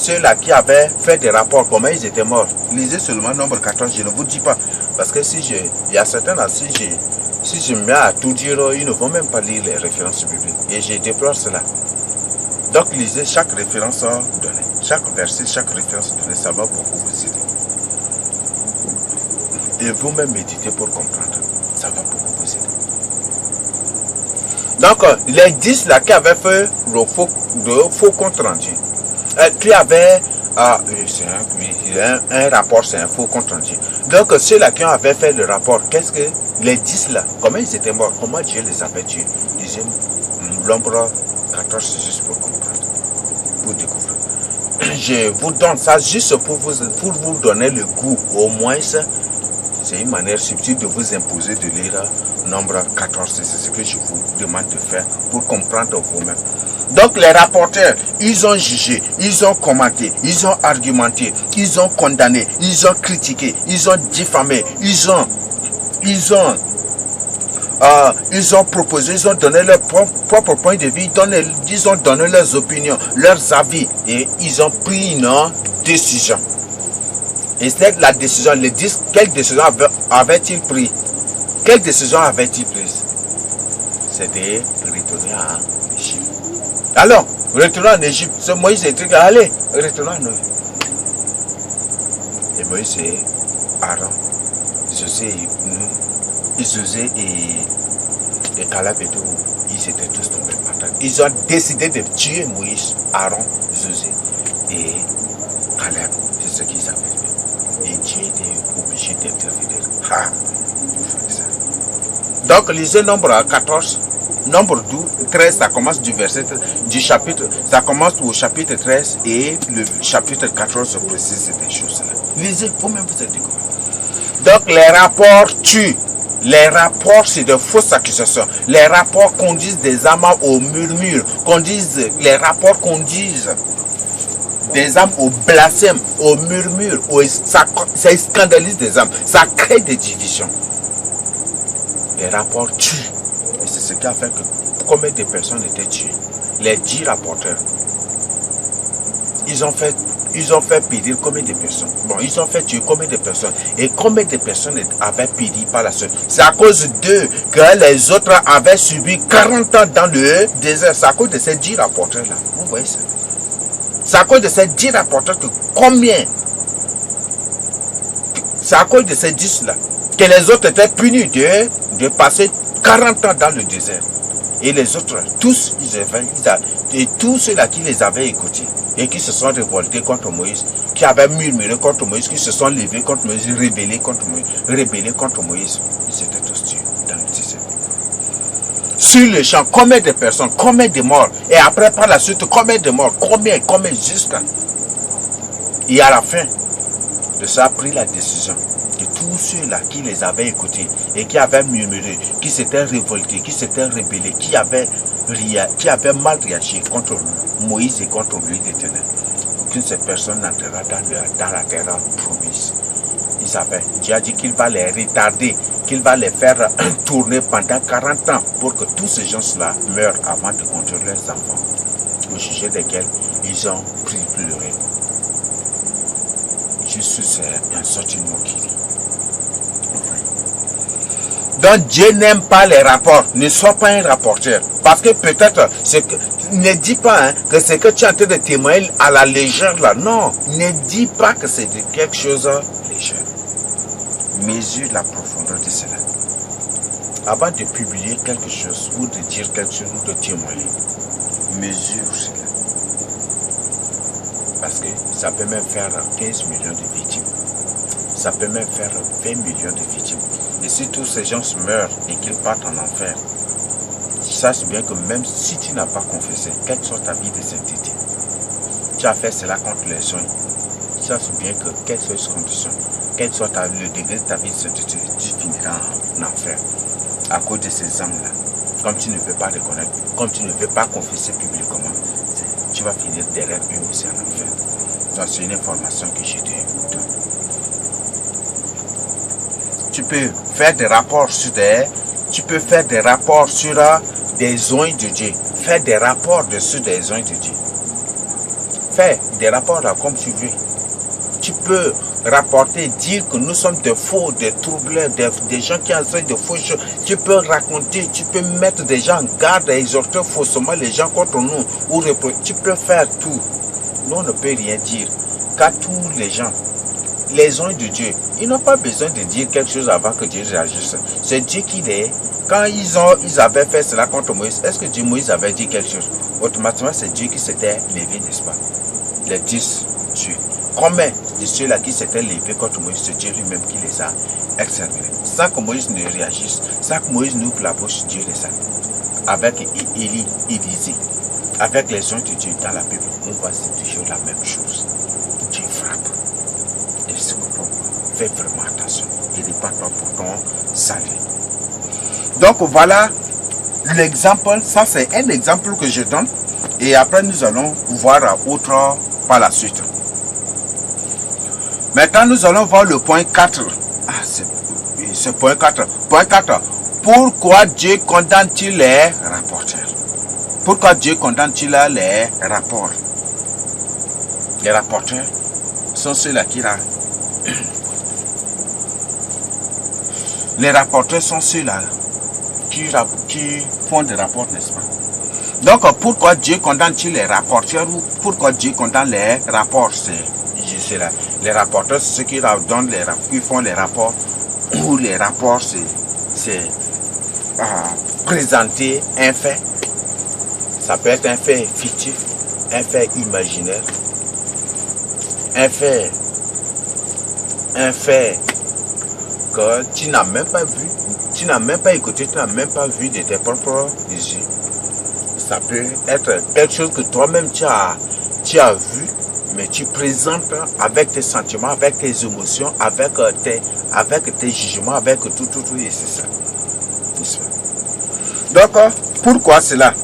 ceux-là qui avaient fait des rapports, comment ils étaient morts. Lisez seulement nombre 14, je ne vous dis pas. Parce que il y a certains là, si je me mets à tout dire, ils ne vont même pas lire les références bibliques. Et je déplore cela. Donc lisez chaque référence donnée. Chaque verset, chaque référence donnée, ça va beaucoup vous aider. Et vous-même méditez pour comprendre. Ça va beaucoup vous aider. Donc, les 10 là qui avaient fait le faux compte rendu, qui avaient un rapport, c'est un faux compte rendu. Donc, ceux-là qui avaient fait le rapport, qu'est-ce que les 10 là, comment ils étaient morts, comment Dieu les avait tués? Disait l'ombre 14, c'est juste pour comprendre, pour découvrir. Je vous donne ça juste pour vous donner le goût, au moins. C'est une manière subtile de vous imposer de lire nombre 14. C'est ce que je vous demande de faire pour comprendre vous-même. Donc les rapporteurs, ils ont jugé, ils ont commenté, ils ont argumenté, ils ont condamné, ils ont critiqué, ils ont diffamé, ils ont proposé, ils ont donné leur propre point de vue, ils ont donné leurs opinions, leurs avis et ils ont pris une décision. Et c'est la décision, les 10, quelle décision avait-il pris? Quelle décision avait-il prise? C'était de retourner en Égypte. Alors, retournons en Égypte. C'est Moïse et dit, allez, retournons en Égypte. Et Moïse et Aaron, Josué et Caleb et tout, ils étaient tous tombés par terre. Ils ont décidé de tuer Moïse, Aaron, Josué et Caleb. C'est ce qu'ils avaient fait. Et Dieu était obligé d'intervenir. Donc, lisez nombre 14, nombre 12, 13, ça commence du verset du chapitre, ça commence au chapitre 13 et le chapitre 14 précise des choses-là. Lisez, vous-même vous êtes découvert. Donc, les rapports tuent. Les rapports, c'est de fausses accusations. Les rapports conduisent des âmes au murmure. Les rapports conduisent des âmes au blasphème, au murmure, ça scandalise des âmes, ça crée des divisions. Les rapports tuent. Et c'est ce qui a fait que combien de personnes étaient tuées? Les 10 rapporteurs. Ils ont fait périr combien de personnes? Bon, ils ont fait tuer combien de personnes? Et combien de personnes avaient péri par la suite? C'est à cause d'eux que les autres avaient subi 40 ans dans le désert. C'est à cause de ces 10 rapporteurs-là. Vous voyez ça? C'est à cause de ces 10 rapporteurs que combien? C'est à cause de ces 10-là que les autres étaient punis de passer 40 ans dans le désert. Et les autres, tous, et tous ceux-là qui les avaient écoutés et qui se sont révoltés contre Moïse, qui avaient murmuré contre Moïse, qui se sont levés contre Moïse, rebellés contre Moïse, ils étaient tous tués dans le désert. Sur le champ, combien de personnes, combien de morts, et après par la suite, combien de morts, combien, jusqu'à. Et à la fin de ça, a pris la décision que tous ceux-là qui les avaient écoutés et qui avaient murmuré, qui s'étaient révoltés, qui s'étaient rebellés, qui avaient mal réagi contre Moïse et contre lui l'Éternel, aucune de ces personnes n'entrera dans la terre promise. Dieu a dit qu'il va les retarder, qu'il va les faire tourner pendant 40 ans pour que tous ces gens-là meurent avant de conduire leurs enfants, au sujet desquels ils ont pleuré. Juste c'est un sorti de moquerie. Donc Dieu n'aime pas les rapports. Ne sois pas un rapporteur. Parce que peut-être, ne dis pas que ce que tu es en train de témoigner à la légère là. Non, ne dis pas que c'est de quelque chose de léger. Mesure la profondeur de cela. Avant de publier quelque chose, ou de dire quelque chose, ou de témoigner, mesure cela. Parce que ça peut même faire 15 millions de victimes. Ça peut même faire 20 millions de victimes. Et si tous ces gens meurent et qu'ils partent en enfer, sache bien que même si tu n'as pas confessé, quelle soit ta vie de sainteté, tu as fait cela contre les gens, sache bien que quelle soit cette condition, quel soit le degré de ta vie de sainteté, tu finiras en enfer à cause de ces âmes-là. Comme tu ne veux pas reconnaître, comme tu ne veux pas confesser publiquement, tu vas finir derrière eux aussi en enfer. Ça, c'est une information que je te donne. Tu peux faire des rapports sur des oints de Dieu. Faire des rapports dessus des oints de Dieu. faire des rapports là comme tu veux. Tu peux rapporter, dire que nous sommes des faux, des troubleurs, des gens qui enseignent de fausses choses. Tu peux raconter, tu peux mettre des gens en garde et exhorter faussement les gens contre nous. Ou tu peux faire tout. Nous, on ne peut rien dire. Car tous les gens, les anges de Dieu, ils n'ont pas besoin de dire quelque chose avant que Dieu réagisse. C'est Dieu qui les... Quand ils avaient fait cela contre Moïse, est-ce que Moïse avait dit quelque chose? Automatiquement, c'est Dieu qui s'était levé, n'est-ce pas? Les 10 tués. Combien de ceux-là qui s'étaient levés contre Moïse, c'est Dieu lui-même qui les a exterminés. Sans que Moïse ne réagisse, sans que Moïse n'ouvre la bouche, Dieu les a. Avec Élisée, avec les anges de Dieu dans la Bible, on voit c'est toujours la même chose. Dieu frappe. Et ce qu'on fait vraiment attention. Il n'est pas toi pour ton salut. Donc voilà l'exemple, ça c'est un exemple que je donne. Et après nous allons voir autre par la suite. Maintenant, nous allons voir le point 4. Ah, c'est point 4. Point 4. Pourquoi Dieu condamne-t-il les rapporteurs? Pourquoi Dieu condamne-t-il les rapports? Les rapporteurs sont ceux-là qui... Les rapporteurs sont ceux-là qui font des rapports, n'est-ce pas? Donc, pourquoi Dieu condamne-t-il les rapporteurs ou pourquoi Dieu condamne les rapports? C'est là. Les rapporteurs, c'est ceux qui donnent qui font les rapports, ou les rapports, c'est présenter un fait. Ça peut être un fait fictif, un fait imaginaire, un fait que tu n'as même pas vu, tu n'as même pas écouté, tu n'as même pas vu de tes propres yeux. Ça peut être quelque chose que toi-même tu as vu, mais tu présentes avec tes sentiments, avec tes émotions, avec tes jugements, avec tout, et c'est ça. Donc, pourquoi cela?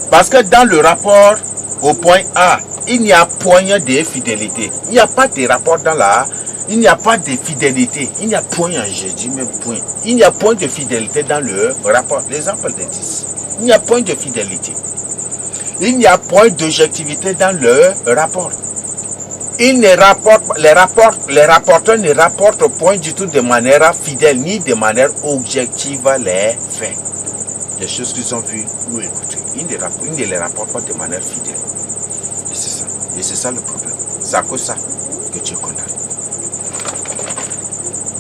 Parce que dans le rapport au point A, il n'y a point de fidélité. Il n'y a pas de rapport il n'y a pas de fidélité. Il n'y a point, je dis même point. Il n'y a point de fidélité dans le rapport. L'exemple de 10. Il n'y a point de fidélité. Il n'y a point d'objectivité dans le rapport. Les rapporteurs ne rapportent point du tout de manière fidèle ni de manière objective les faits. Les choses qu'ils ont vues ou écoutées. Ils ne les rapportent pas de manière fidèle. Et c'est ça. Et c'est ça le problème. C'est à cause de ça que Dieu condamne.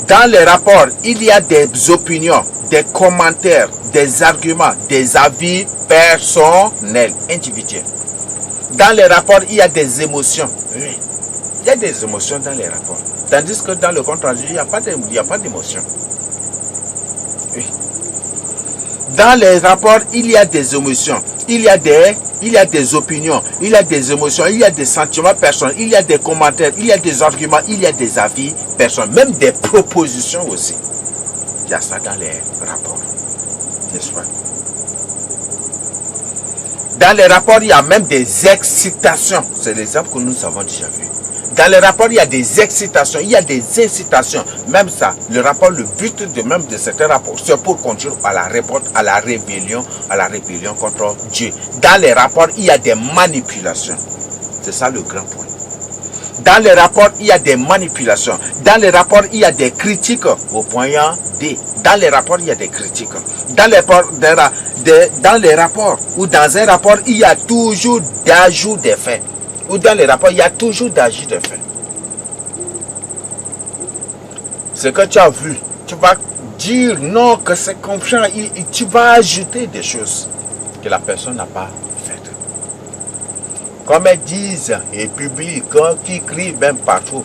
Dans les rapports, il y a des opinions, des commentaires, des arguments, des avis personnels, individuels. Dans les rapports, il y a des émotions. Oui. Il y a des émotions dans les rapports. Tandis que dans le compte rendu, il n'y a pas d'émotion. Oui. Dans les rapports, il y a des émotions. Il y a des opinions. Il y a des émotions. Il y a des sentiments personnels. Il y a des commentaires. Il y a des arguments. Il y a des avis personnels. Même des propositions aussi. Il y a ça dans les rapports. N'est-ce pas? Dans les rapports, il y a même des excitations. C'est l'exemple que nous avons déjà vu. Dans les rapports, il y a des excitations, il y a des incitations. Même ça, le rapport, le but de certains rapports, c'est pour conduire à la rébellion contre Dieu. Dans les rapports, il y a des manipulations. C'est ça le grand point. Dans les rapports, il y a des manipulations. Dans les rapports, il y a des critiques au point D. Dans les rapports, il y a des critiques. Dans les rapports, ou dans un rapport, il y a toujours d'ajout des faits. Ou dans les rapports, il y a toujours d'ajout des faits. Ce que tu as vu, tu vas dire non, que c'est confiant. Tu vas ajouter des choses que la personne n'a pas faites. Comme elles disent et publient, qui crient même partout,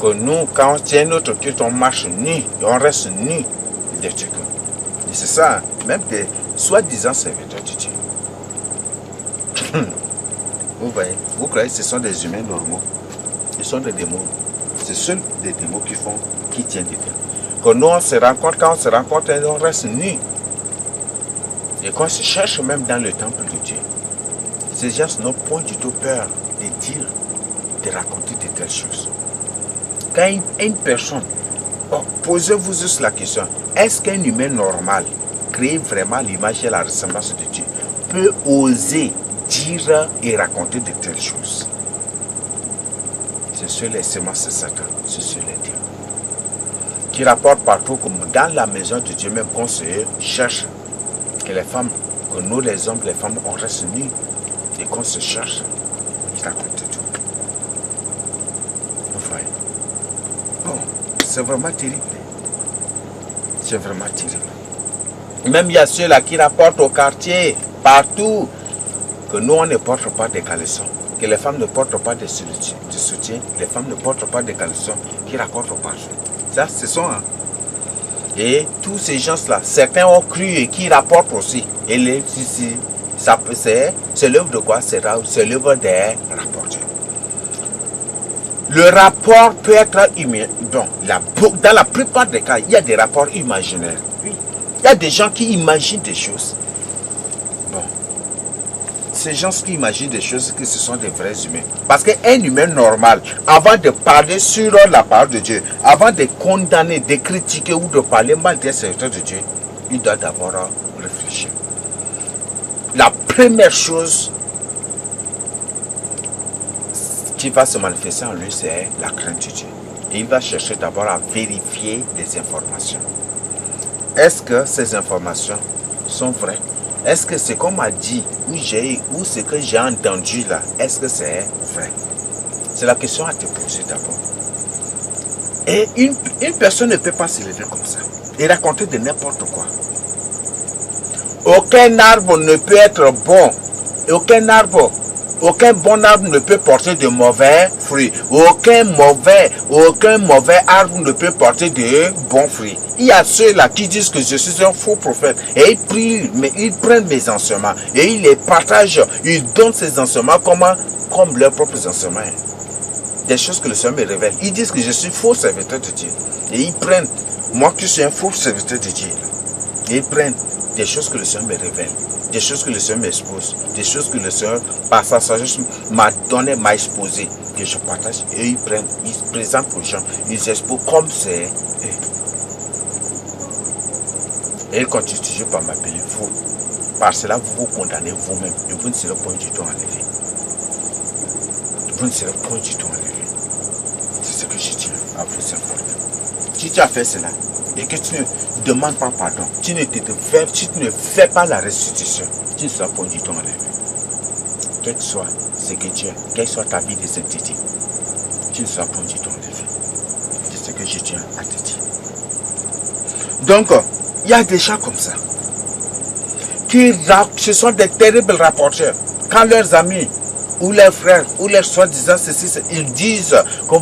que nous, quand on tient notre culte, on marche nu, on reste nu. Et c'est ça, même des soi-disant serviteurs de Dieu. Vous voyez, vous croyez que ce sont des humains normaux? Ils sont des démons. C'est seuls des démons qui tiennent des Dieu. Quand nous on se rencontre, on reste nus. Et quand on se cherche même dans le temple de Dieu, ces gens n'ont point du tout peur de dire, de raconter de telles choses. Quand une personne, posez-vous juste la question, est-ce qu'un humain normal, créé vraiment l'image et la ressemblance de Dieu, peut oser dire et raconter de telles choses? c'est sur les semences de Satan, c'est sur les démons. Qui rapporte partout, comme dans la maison de Dieu, même qu'on se cherche, que les femmes, que nous les hommes, les femmes, on reste nus et qu'on se cherche. Il raconte tout. Vous voyez? Bon, c'est vraiment terrible. C'est vraiment terrible. Même il y a ceux-là qui rapportent au quartier, partout, que nous on ne porte pas des caleçons, que les femmes ne portent pas de soutien, les femmes ne portent pas de caleçons, qui rapportent partout. Ça, ce sont. Hein. Et tous ces gens-là, certains ont cru et qui rapportent aussi. Et c'est l'œuvre de quoi? C'est l'œuvre des rapporteurs. Le rapport peut être humain. Bon, dans la plupart des cas, il y a des rapports imaginaires. Oui. Il y a des gens qui imaginent des choses. Bon. Ces gens qui imaginent des choses, que ce sont des vrais humains. Parce qu'un humain normal, avant de parler sur la parole de Dieu, avant de condamner, de critiquer ou de parler mal des serviteurs de Dieu, il doit d'abord réfléchir. La première chose qui va se manifester en lui, c'est la crainte de Dieu. Et il va chercher d'abord à vérifier les informations. Est-ce que ces informations sont vraies? Est-ce que ce qu'on m'a dit ou ce que j'ai entendu là, est-ce que c'est vrai? C'est la question à te poser d'abord. Et une personne ne peut pas se lever comme ça et raconter de n'importe quoi. Aucun arbre ne peut être bon. Aucun bon arbre ne peut porter de mauvais fruits. Aucun mauvais arbre ne peut porter de bons fruits. Il y a ceux-là qui disent que je suis un faux prophète. Et ils prennent mes enseignements. Et ils les partagent. Ils donnent ces enseignements comme leurs propres enseignements. Des choses que le Seigneur me révèle. Ils disent que je suis faux serviteur de Dieu. Et ils prennent, moi qui suis un faux serviteur de Dieu. Et ils prennent des choses que le Seigneur me révèle. Des choses que le Seigneur m'expose, des choses que le Seigneur, par sa sagesse, m'a donné, m'a exposé, que je partage, et ils présentent aux gens, ils exposent comme c'est. Et ils continuent toujours par m'appeler faux. Par cela, vous vous condamnez vous-même, et vous ne serez point du tout enlevé. Vous ne serez point du tout enlevé. C'est ce que je tiens à vous informer. Si tu as fait cela, et que tu ne demandes pas pardon, tu ne fais pas la restitution, tu ne seras pas du tout enlevé. Quel que soit ce que tu es, quelle soit ta vie de sainteté, tu ne seras pas du tout enlevé. C'est ce que je tiens à te dire. Donc, il y a des gens comme ça, ce sont des terribles rapporteurs. Quand leurs amis, ou leurs frères, ou leurs soi-disant ceci, ils disent que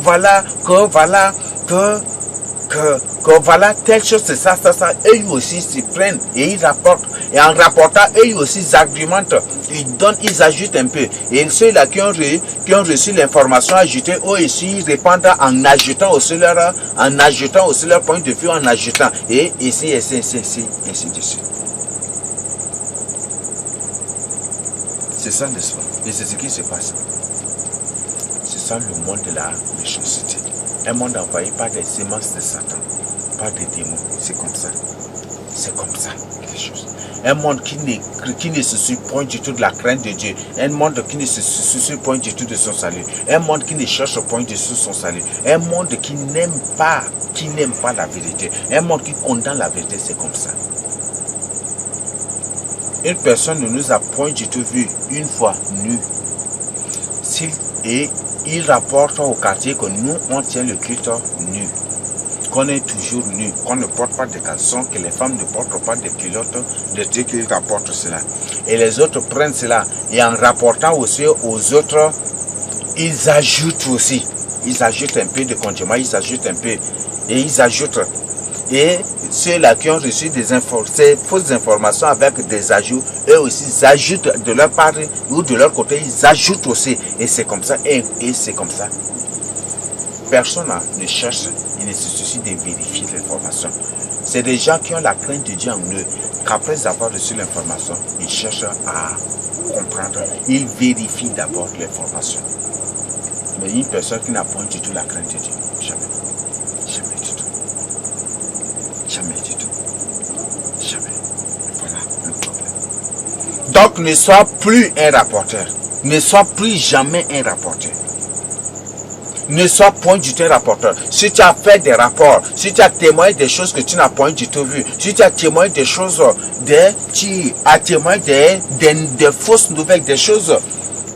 voilà telle chose, c'est ça, eux aussi s'y prennent et ils rapportent. Et en rapportant, eux aussi ils argumentent, ils ajoutent un peu. Et ceux-là qui ont reçu l'information ajoutée, eux aussi ils répondent en ajoutant aussi leur point de vue, en ajoutant. Et ainsi de suite. C'est ça l'histoire. Et c'est ce qui se passe. C'est ça le monde de la méchanceté. Un monde envoyé par des semences de Satan, par des démons. C'est comme ça. C'est comme ça, quelque chose. Un monde qui ne se suit point du tout de la crainte de Dieu. Un monde qui ne se suit point du tout de son salut. Un monde qui ne cherche point du tout son salut. Un monde qui n'aime pas la vérité. Un monde qui condamne la vérité, c'est comme ça. Une personne ne nous a point du tout vu une fois nus. Et il rapporte au quartier que nous, on tient le culte nu. Qu'on est toujours nu, qu'on ne porte pas de caleçons, que les femmes ne portent pas de culottes, de Dieu qu'ils rapportent cela. Et les autres prennent cela. Et en rapportant aussi aux autres, ils ajoutent aussi. Ils ajoutent un peu de condiments, ils ajoutent un peu. Et ils ajoutent. Et ceux-là qui ont reçu ces fausses informations avec des ajouts, eux aussi ils ajoutent de leur part ou de leur côté, ils ajoutent aussi. Et c'est comme ça, et c'est comme ça. Personne ne cherche, il ne se soucie de vérifier l'information. C'est des gens qui ont la crainte de Dieu en eux, qu'après avoir reçu l'information, ils cherchent à comprendre, ils vérifient d'abord l'information. Mais une personne qui n'a point du tout la crainte de Dieu, jamais. Jamais du tout. Jamais du tout. Jamais. Voilà le problème. Donc ne sois plus un rapporteur. Ne sois plus jamais un rapporteur. ne sois point du tout un rapporteur. Si tu as fait des rapports, si tu as témoigné des choses que tu n'as point du tout vues, si tu as témoigné des choses, tu as témoigné des fausses nouvelles, des choses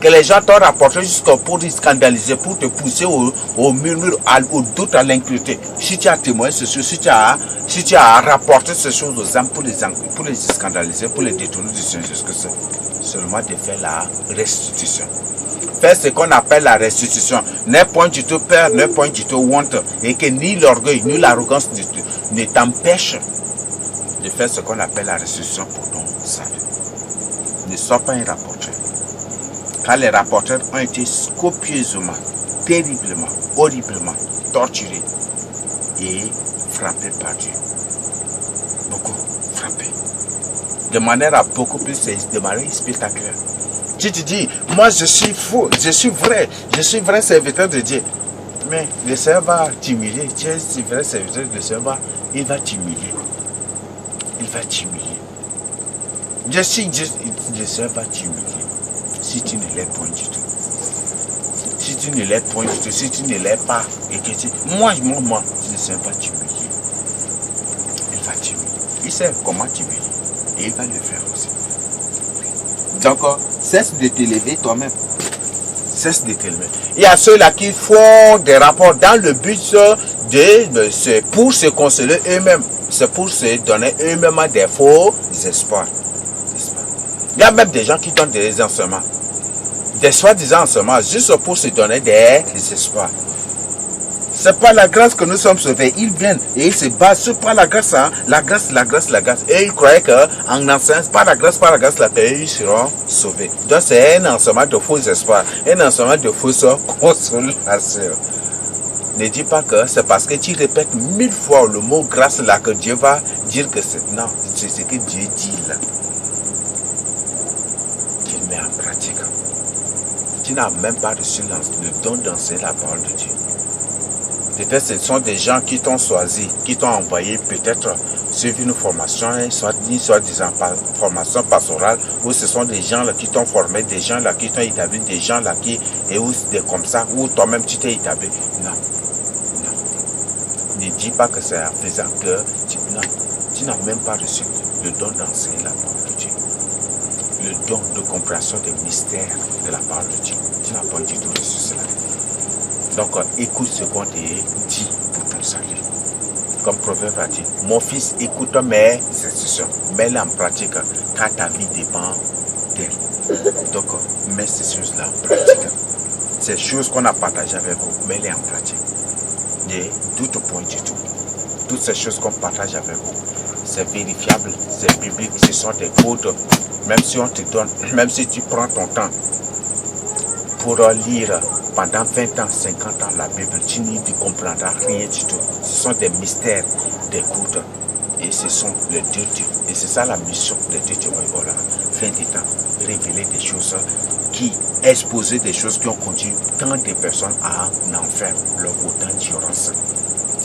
que les gens t'ont rapporté jusqu'à pour te scandaliser, pour te pousser au murmure, au doute, à l'incrédulité. Si tu as témoigné ces choses, si tu as rapporté ces choses aux âmes pour les scandaliser, pour les détourner du Seigneur Jésus-Christ, seulement de faire la restitution. Faire ce qu'on appelle la restitution n'est point du tout peur, n'est point du tout honte, et que ni l'orgueil, ni l'arrogance ne t'empêche de faire ce qu'on appelle la restitution pour ton salut. Ne sois pas un rapporteur. Car les rapporteurs ont été copieusement, terriblement, horriblement torturés et frappés par Dieu. Beaucoup frappés. De manière à beaucoup plus, de manière spectaculaire. Tu te dis, moi je suis faux, je suis vrai serviteur de Dieu. Mais le Seigneur va t'humilier. Tu es vrai serviteur de Dieu, il va t'humilier. Il va t'humilier. Le Seigneur va t'humilier. Si tu ne l'es point du tout. Si tu ne l'es point du tout, si tu ne l'es pas, et que moi, le Seigneur va t'humilier. Il va t'humilier. Il sait comment t'humilier. Et il va le faire aussi. Donc, cesse de t'élever toi-même. Cesse de t'élever. Il y a ceux-là qui font des rapports dans le but c'est pour se consoler eux-mêmes. C'est pour se donner eux-mêmes des faux espoirs. Il y a même des gens qui donnent des enseignements. Des soi-disant enseignements juste pour se donner des espoirs. C'est pas la grâce que nous sommes sauvés. Ils viennent et ils se basent sur pas la grâce, hein? La grâce. Et ils croyaient qu'en enseignant par la grâce, là, ils seront sauvés. Donc c'est un enseignement de faux espoirs, un enseignement de fausse consolation. Ne dis pas que c'est parce que tu répètes 1000 fois le mot grâce là que Dieu va dire que c'est. Non, c'est ce que Dieu dit là. Qu'il met en pratique. Tu n'as même pas reçu le don d'enseigner la parole de Dieu. Peut-être ce sont des gens qui t'ont choisi, qui t'ont envoyé peut-être suivre une formation, soi-disant formation pastorale, ou ce sont des gens là qui t'ont formé, des gens là qui t'ont établi, des gens là qui, et où c'est comme ça, où toi-même tu t'es établi. Non. Ne dis pas que c'est en faisant que tu n'as même pas reçu le don d'enseigner la parole de Dieu. Le don de compréhension des mystères de la parole de Dieu. Tu n'as pas du tout reçu cela. Donc, écoute ce qu'on te dit pour ton salut. Comme Proverbe a dit, mon fils, écoute mes instructions, mets-les en pratique, car ta vie dépend d'elle. Donc, mets ces choses-là en pratique. Ces choses qu'on a partagées avec vous, mets-les en pratique. Ne doute point du tout. Toutes ces choses qu'on partage avec vous, c'est vérifiable, c'est biblique, ce sont des codes. Même si on te donne, même si tu prends ton temps pour lire pendant 20 ans, 50 ans la Bible, tu n'y comprendras rien du tout. Ce sont des mystères, des codes. Et ce sont les deux dieux. Et c'est ça la mission des deux dieux. Voilà, fin des temps, révéler des choses exposer des choses qui ont conduit tant de personnes à un enfer, leur autant d'ignorance.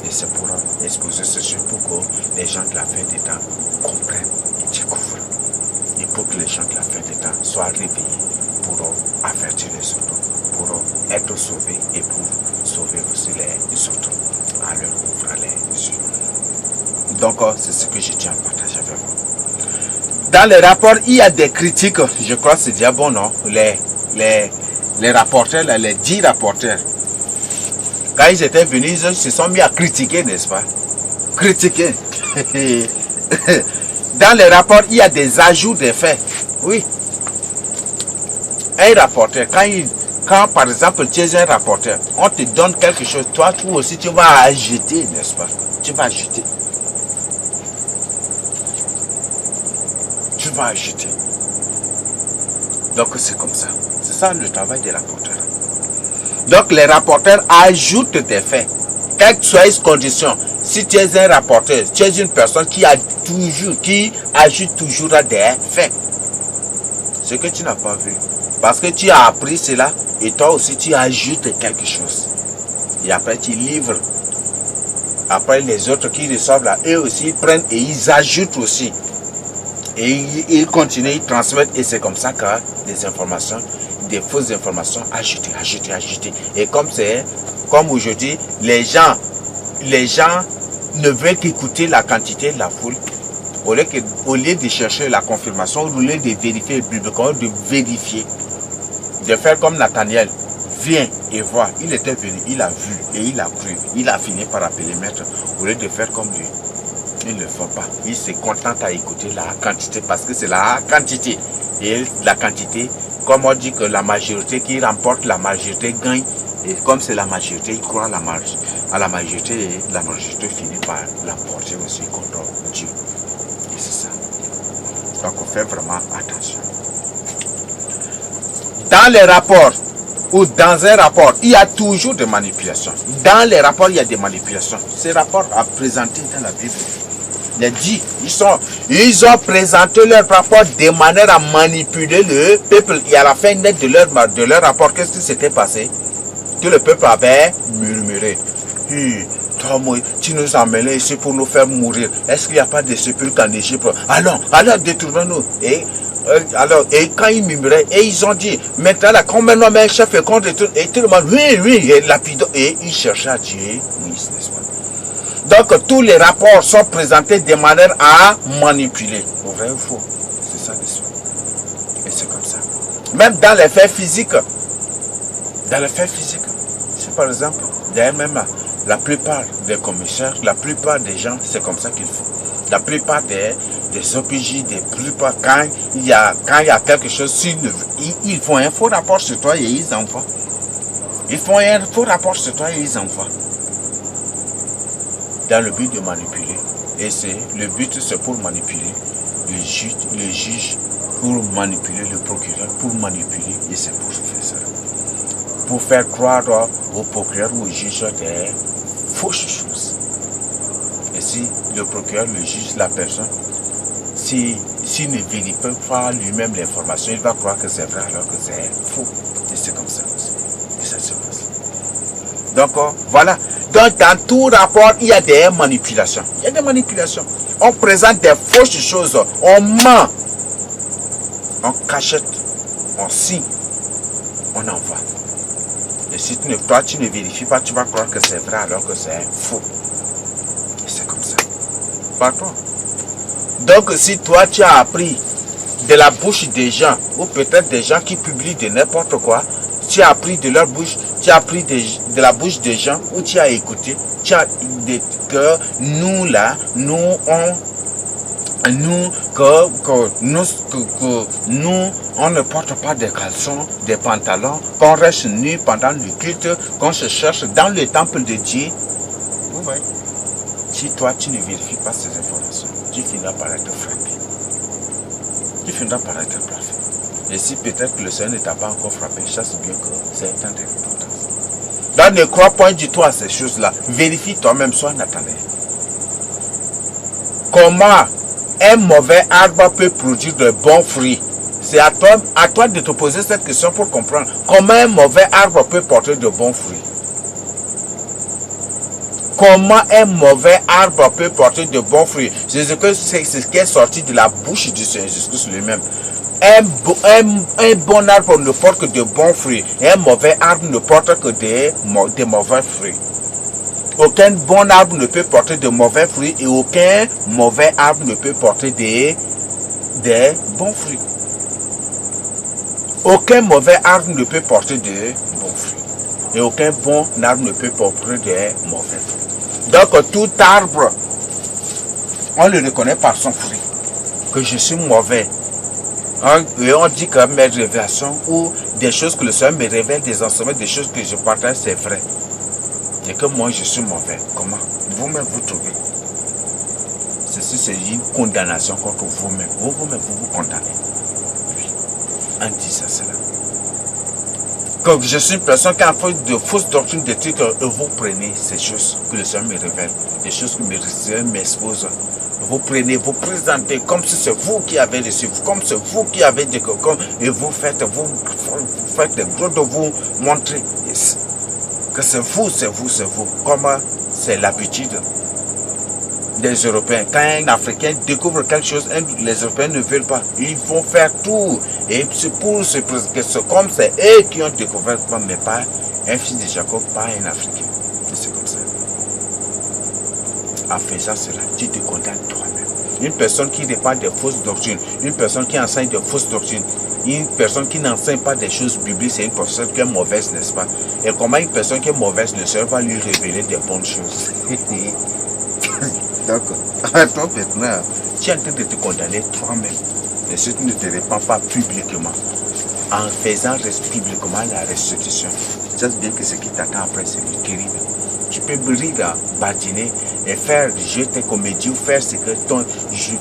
Et c'est pour exposer ces choses pour que les gens de la fin des temps comprennent et découvrent. Et pour que les gens de la fin des temps soient réveillés pour avertir les autres, pour être sauvés et pour sauver aussi les autres à leur ouvrir les yeux. Donc, c'est ce que je tiens à partager avec vous. Dans les rapports, il y a des critiques, je crois que c'est déjà bon, non? Les rapporteurs, les 10 rapporteurs, quand ils étaient venus, ils se sont mis à critiquer, n'est-ce pas? Critiquer. Dans les rapports, il y a des ajouts des faits. Oui. Un rapporteur, quand par exemple tu es un rapporteur, on te donne quelque chose, toi aussi tu vas ajouter, n'est-ce pas? Tu vas ajouter. Tu vas ajouter. Donc c'est comme ça. C'est ça le travail des rapporteurs. Donc les rapporteurs ajoutent des faits. Quelle que soit les conditions, si tu es un rapporteur, tu es une personne qui ajoute toujours des faits. Ce que tu n'as pas vu. Parce que tu as appris cela et toi aussi tu ajoutes quelque chose. Et après tu livres. Après les autres qui reçoivent là, eux aussi ils prennent et ils ajoutent aussi. Et ils continuent, ils transmettent et c'est comme ça que des informations, des fausses informations ajoutées. Et comme c'est comme aujourd'hui, les gens ne veulent qu'écouter la quantité de la foule, au lieu de chercher la confirmation, au lieu de vérifier bibliquement, de vérifier, de faire comme Nathaniel. Viens et vois, il était venu, il a vu et il a cru. Il a fini par appeler maître. Au lieu de faire comme lui, ils ne le font pas. Ils se contentent à écouter la quantité parce que c'est la quantité. Et la quantité, comme on dit que la majorité qui remporte, la majorité gagne. Et comme c'est la majorité, ils croient à la majorité et la majorité finit par l'emporter aussi contre Dieu. Et c'est ça. Donc on fait vraiment attention. Dans les rapports, ou dans un rapport, il y a toujours des manipulations. Dans les rapports, il y a des manipulations. Ces rapports à présenter dans la Bible. Les dits, ils ont présenté leur rapport de manière à manipuler le peuple. Et à la fin net de leur rapport, qu'est-ce qui s'était passé? Que le peuple avait murmuré. Toi, tu nous as amenés ici pour nous faire mourir. Est-ce qu'il n'y a pas de sépulcre en Égypte? Allons, détournons-nous. Et quand ils murmuraient, et ils ont dit, maintenant là, qu'on maintenant un chef et qu'on détourne, et tout le monde, oui, et ils cherchaient à tuer Moïse, n'est-ce pas? Donc tous les rapports sont présentés de manière à manipuler. Vrai ou faux? C'est ça l'histoire. Et c'est comme ça. Même dans les faits physiques, c'est par exemple, d'ailleurs même la plupart des commissaires, la plupart des gens, c'est comme ça qu'il faut. La plupart des OPJ, quand il y a quelque chose, ils font un faux rapport sur toi et ils envoient. Ils font un faux rapport sur toi et ils envoient. Dans le but de manipuler. Et le but, c'est pour manipuler le juge, pour manipuler le procureur, pour manipuler. Et c'est pour faire ça. Pour faire croire au procureur ou au juge des fausses choses. Et si le procureur, le juge, la personne, s'il ne vérifie pas lui-même l'information, il va croire que c'est vrai alors que c'est faux. Et c'est comme ça aussi. Et ça se passe. Donc, voilà. Donc, dans tout rapport, il y a des manipulations. Il y a des manipulations. On présente des fausses choses. On ment. On cachette. On signe. On envoie. Et si toi, tu ne vérifies pas, tu vas croire que c'est vrai alors que c'est faux. Et c'est comme ça. Pardon. Donc, si toi, tu as appris de la bouche des gens, ou peut-être des gens qui publient de n'importe quoi, tu as appris de leur bouche, tu as appris de la bouche des gens, ou tu as écouté, que nous là, on ne porte pas de caleçons, des pantalons, qu'on reste nu pendant le culte, qu'on se cherche dans le temple de Dieu. Vous voyez? Si toi, tu ne vérifies pas ces informations, tu finiras par être frappé. Tu finiras par être frappé. Et si peut-être que le Seigneur ne t'a pas encore frappé, chasse bien que c'est un temps d'importance. Donc ne crois point du tout à ces choses-là. Vérifie toi-même, sois Nathanaël. Comment un mauvais arbre peut produire de bons fruits? C'est à toi de te poser cette question pour comprendre. Comment un mauvais arbre peut porter de bons fruits? Comment un mauvais arbre peut porter de bons fruits? C'est ce qui est sorti de la bouche du Seigneur Jésus lui-même. Un bon arbre ne porte que de bons fruits. Et un mauvais arbre ne porte que des mauvais fruits. Aucun bon arbre ne peut porter de mauvais fruits et aucun mauvais arbre ne peut porter des bons fruits. Aucun mauvais arbre ne peut porter de bons fruits. Et aucun bon arbre ne peut porter de mauvais fruits. Donc tout arbre, on le reconnaît par son fruit. Que je suis mauvais. Et on dit que mes révélations ou des choses que le Seigneur me révèle, des enseignements, des choses que je partage, c'est vrai. Et que moi je suis mauvais. Comment? Vous-même vous trouvez. Ceci c'est une condamnation contre vous-même. Vous-même vous condamnez. Oui. On dit ça, cela. Comme je suis une personne qui a fait de fausses doctrines de trucs, vous prenez ces choses que le Seigneur me révèle, des choses que le Seigneur m'expose. Vous prenez, vous présentez comme si c'est vous qui avez reçu, comme c'est vous qui avez dit et vous faites des gros de vous montrer que c'est vous. Comme c'est l'habitude des Européens. Quand un Africain découvre quelque chose, les Européens ne veulent pas. Ils vont faire tout. Et c'est pour se présenter comme c'est eux qui ont découvert, mais pas un fils de Jacob, pas un Africain. C'est comme ça. En faisant cela, tu te condamnes toi-même. Une personne qui répand des fausses doctrines, une personne qui enseigne de fausses doctrines, une personne qui n'enseigne pas des choses bibliques, c'est une personne qui est mauvaise, n'est-ce pas? Et comment une personne qui est mauvaise, le Seigneur va lui révéler des bonnes choses. Donc, toi maintenant, tu es en train de te condamner toi-même. Et si tu ne te répands pas publiquement, en faisant publiquement la restitution, tu sais bien que ce qui t'attend après, c'est terrible. Tu peux rire, badiner et faire jouer tes comédies ou faire ce que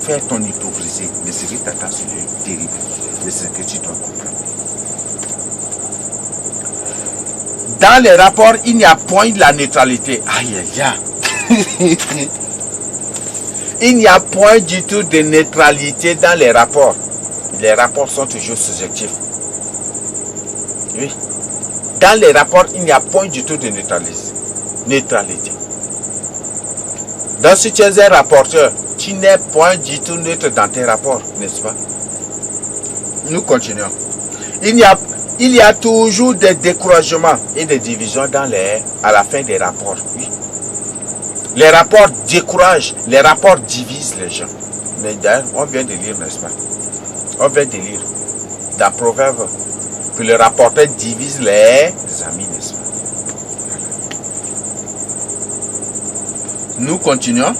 faire ton hypocrisie. Mais ce qui t'attend, c'est terrible. C'est ce que tu dois comprendre. Dans les rapports, il n'y a point de la neutralité. Aïe, aïe, aïe. Il n'y a point du tout de neutralité dans les rapports. Les rapports sont toujours subjectifs. Oui. Dans les rapports, il n'y a point du tout de neutralité. Donc si tu es un rapporteur, tu n'es point du tout neutre dans tes rapports, n'est-ce pas? Nous continuons. Il y a toujours des découragements et des divisions à la fin des rapports. Oui. Les rapports découragent, les rapports divisent les gens. Mais d'ailleurs, on vient de lire, n'est-ce pas? On vient de lire dans Proverbe que le rapporteur divise les amis, n'est-ce pas? Nous continuons.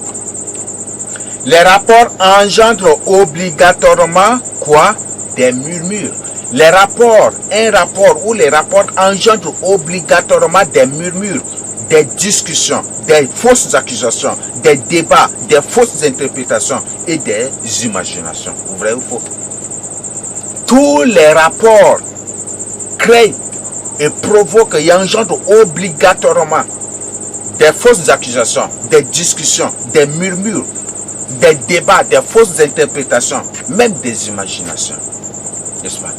Les rapports engendrent obligatoirement quoi? Des murmures. Les rapports, un rapport ou les rapports engendrent obligatoirement des murmures, des discussions, des fausses accusations, des débats, des fausses interprétations et des imaginations. Vrai ou faux? Tous les rapports créent et provoquent et engendrent obligatoirement des fausses accusations, des discussions, des murmures, des débats, des fausses interprétations, même des imaginations. N'est-ce pas?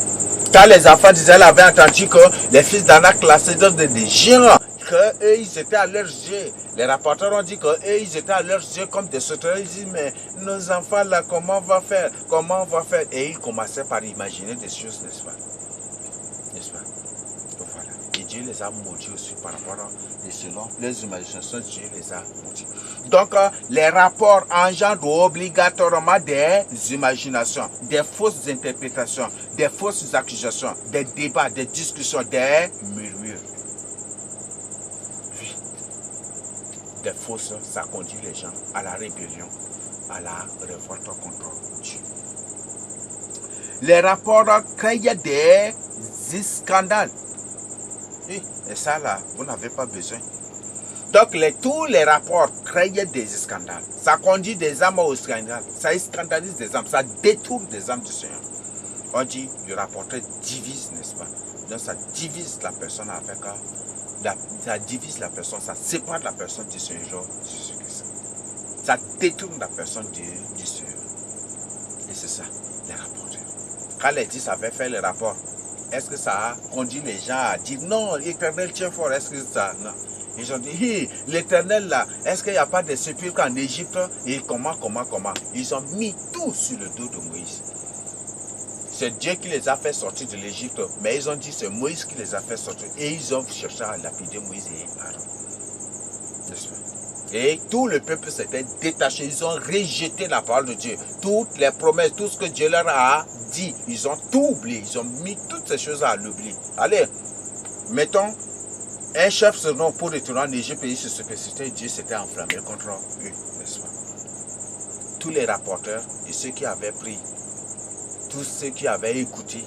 Quand les enfants d'Israël avaient entendu que les fils d'Anak classés dans des géants, qu'eux, ils étaient à leurs yeux. Les rapporteurs ont dit qu'eux, ils étaient à leurs yeux comme des sauterelles. Ils disent, mais nos enfants là, comment on va faire? Comment on va faire? Et ils commençaient par imaginer des choses, n'est-ce pas? N'est-ce pas? Donc voilà. Et Dieu les a maudits aussi par rapport à, et selon les imaginations, Dieu les a maudits. Donc, les rapports engendrent obligatoirement des imaginations, des fausses interprétations, des fausses accusations, des débats, des discussions, des murmures. Oui. Des fausses, ça conduit les gens à la rébellion, à la révolte contre Dieu. Les rapports créent des scandales. Oui, et ça là, vous n'avez pas besoin. Donc tous les rapports créent des scandales. Ça conduit des âmes au scandale. Ça scandalise des âmes. Ça détourne des âmes du Seigneur. On dit le rapporteur divise, n'est-ce pas? Donc ça divise la personne avec ça divise la personne, ça sépare la personne du Seigneur Jésus-Christ. Ça détourne la personne du Seigneur. Et c'est ça, les rapporteurs. Quand les 10 avaient fait le rapport, est-ce que ça a conduit les gens à dire non, l'Éternel tient fort? Est-ce que ça... Non. Ils ont dit, hey, l'Éternel là, est-ce qu'il n'y a pas de sépulcre en Égypte? Et comment? Ils ont mis tout sur le dos de Moïse. C'est Dieu qui les a fait sortir de l'Égypte, mais ils ont dit c'est Moïse qui les a fait sortir. Et ils ont cherché à lapider Moïse et Aaron. N'est-ce pas? Et tout le peuple s'était détaché, ils ont rejeté la parole de Dieu. Toutes les promesses, tout ce que Dieu leur a dit, ils ont tout oublié. Ils ont mis toutes ces choses à l'oubli. Allez, mettons un chef surnom pour retourner en Égypte et se précipiter, Dieu s'était enflammé contre eux, n'est-ce pas? Tous les rapporteurs et ceux qui avaient pris, tous ceux qui avaient écouté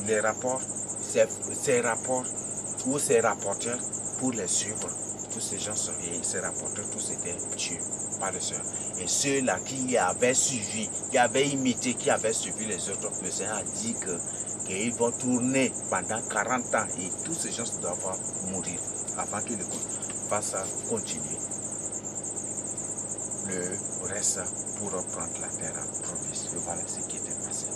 les rapports, ces rapports ou ces rapporteurs pour les suivre, tous ces gens et ces rapporteurs, tous étaient tués par le Seigneur. Et ceux-là qui avaient suivi, qui avaient imité, qui avaient suivi les autres, le Seigneur a dit qu'ils vont tourner pendant 40 ans et tous ces gens doivent mourir avant qu'ils fassent continuer le reste pour reprendre la terre promise. Et voilà ce qui était passé.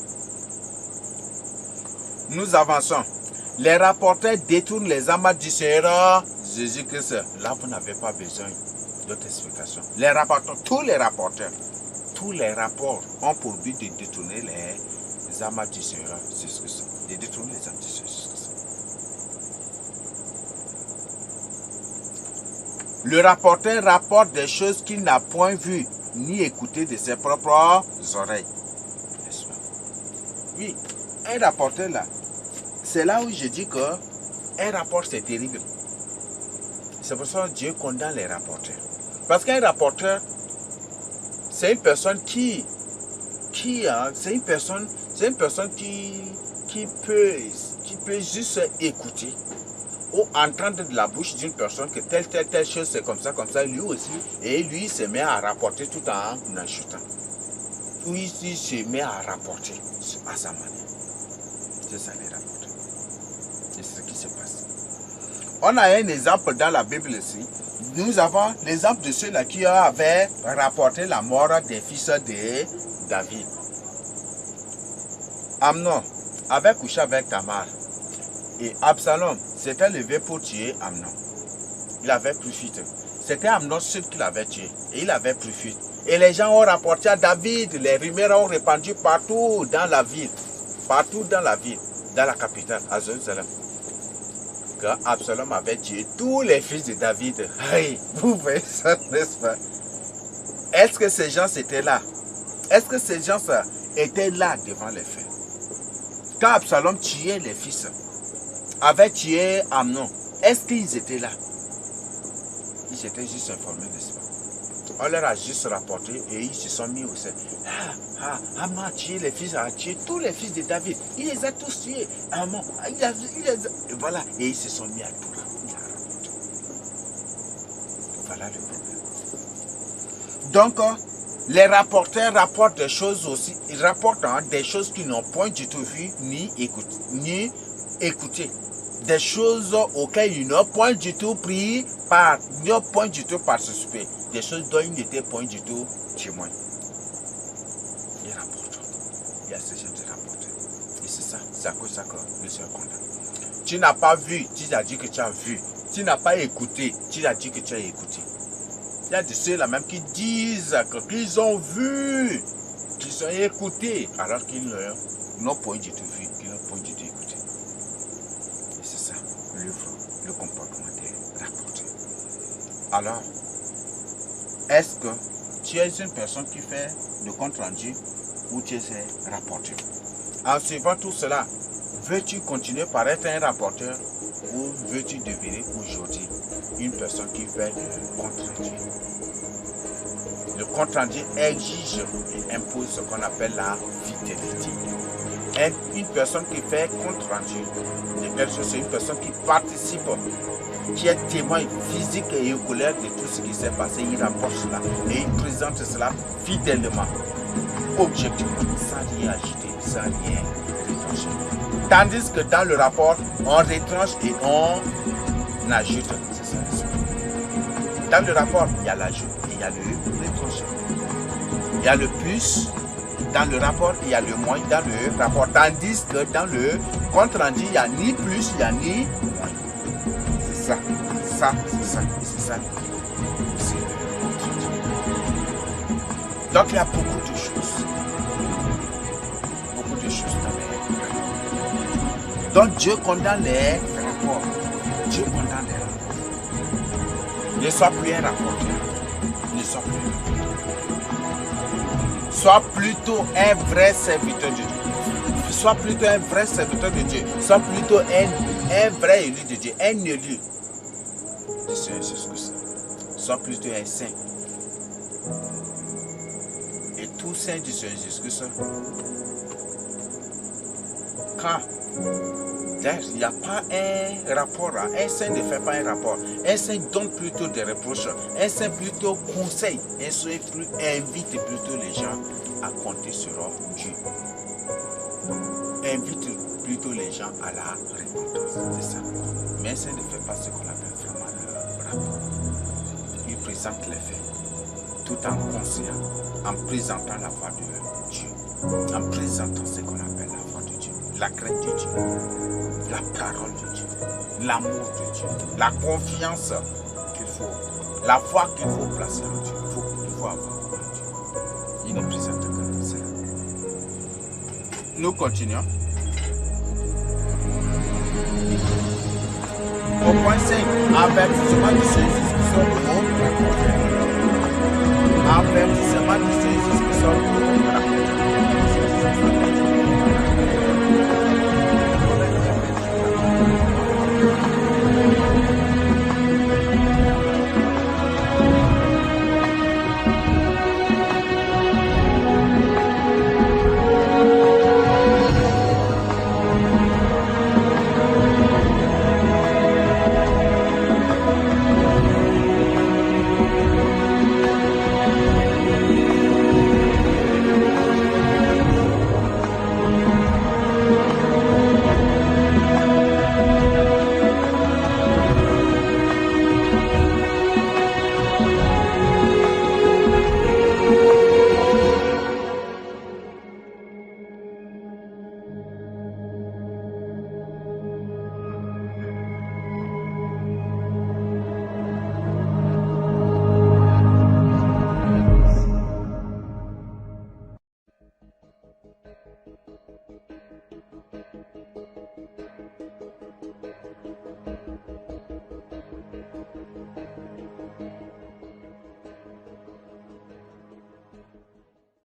Nous avançons. Les rapporteurs détournent les âmes du Seigneur Jésus-Christ. Là, vous n'avez pas besoin d'autres explications. Les rapporteurs, tous les rapports ont pour but de détourner les âmes du Seigneur Jésus-Christ. De détourner les âmes du Seigneur Jésus-Christ. Le rapporteur rapporte des choses qu'il n'a point vues ni écoutées de ses propres oreilles. N'est-ce pas? Oui, un rapporteur là, c'est là où je dis que un rapport c'est terrible. C'est pour ça que Dieu condamne les rapporteurs. Parce qu'un rapporteur, c'est une personne qui peut juste écouter ou entendre de la bouche d'une personne que telle chose c'est comme ça, lui aussi, et lui se met à rapporter tout en ajoutant. Oui, il se met à rapporter à sa manière. C'est ça les rapporteurs. C'est ce qui se passe. On a un exemple dans la Bible ici. Nous avons l'exemple de ceux-là qui avaient rapporté la mort des fils de David. Amnon avait couché avec Tamar. Et Absalom s'était levé pour tuer Amnon. Il avait pris fuite. C'était Amnon seul qui l'avait tué. Et il avait pris fuite. Et les gens ont rapporté à David. Les rumeurs ont répandu partout dans la ville. Partout dans la ville. Dans la capitale, à Jérusalem. Que Absalom avait tué tous les fils de David. Hey, vous voyez ça, n'est-ce pas? Est-ce que ces gens étaient là? Est-ce que ces gens étaient là devant les faits? Quand Absalom tuait les fils, avait tué Amnon, est-ce qu'ils étaient là? Ils étaient juste informés, n'est-ce pas? On leur a juste rapporté et ils se sont mis au sein. Amnon a tué les fils, a tué tous les fils de David. Il les a tous tués. Amnon, voilà. Et ils se sont mis à tout rapporter. Voilà le problème. Donc, les rapporteurs rapportent des choses aussi. Ils rapportent des choses qu'ils n'ont point du tout vues ni écoutées. Des choses auxquelles ils n'ont point du tout pris part, n'ont point du tout participé. Des choses dont ils n'étaient point du tout témoins. Ils rapportent. Il y a ces gens qui rapportent. Et c'est ça, c'est à cause de ça que le Seigneur condamne. Tu n'as pas vu, tu as dit que tu as vu. Tu n'as pas écouté, tu as dit que tu as écouté. Il y a de ceux-là même qui disent qu'ils ont vu, qu'ils ont écouté, alors qu'ils n'ont point du tout vu, qu'ils n'ont point du tout écouté. Et c'est ça, le comportement des rapporteurs. Alors, est-ce que tu es une personne qui fait le compte rendu ou tu es un rapporteur? En suivant tout cela, veux-tu continuer par être un rapporteur ou veux-tu devenir aujourd'hui une personne qui fait le compte rendu? Le compte rendu exige et impose ce qu'on appelle la fidélité. Une personne qui fait compte rendu de quelque chose, c'est une personne qui participe, qui est témoin physique et oculaire de tout ce qui s'est passé. Il rapporte cela et il présente cela fidèlement, objectivement, sans rien agiter, sans rien retrancher. Tandis que dans le rapport, on retranche et on ajoute. C'est ça. Dans le rapport, il y a l'ajout et il y a le retranchement. Il y a le plus dans le rapport, il y a le moins dans le rapport. Tandis que dans le compte rendu, il n'y a ni plus, il n'y a ni moins. C'est ça. C'est ça. Et c'est ça. C'est le compte rendu. Donc il y a beaucoup de choses. Beaucoup de choses dans les rapports. Donc Dieu condamne les rapports. Dieu condamne les rapports. Ne sois plus un rapporteur. Ne sois plus un rapporteur. Sois plutôt un vrai serviteur de Dieu. Sois plutôt un vrai serviteur de Dieu. Sois plutôt un vrai élu de Dieu. Un élu du Seigneur Jésus-Christ. Sois plutôt un saint. Et tout saint du Seigneur Jésus-Christ, quand il n'y a pas un rapport, un saint ne fait pas un rapport. Un saint donne plutôt des reproches. Un saint plutôt conseille. Un saint invite plutôt les gens à compter sur Dieu. Invite plutôt les gens à la repentance. C'est ça. Mais un saint ne fait pas ce qu'on appelle vraiment le rapport. Il présente les faits tout en conscient, en présentant la voix de Dieu, en présentant ce qu'on appelle la voix de Dieu, la crainte de Dieu, la parole de Dieu, l'amour de Dieu, la confiance qu'il faut, la foi qu'il faut placer en Dieu, il faut avoir en Dieu. Il ne présente que cela. Nous continuons. Au point 5, avertissement du Seigneur Jésus-Christ. sont hauts, avertissement de ceux qui sont hauts,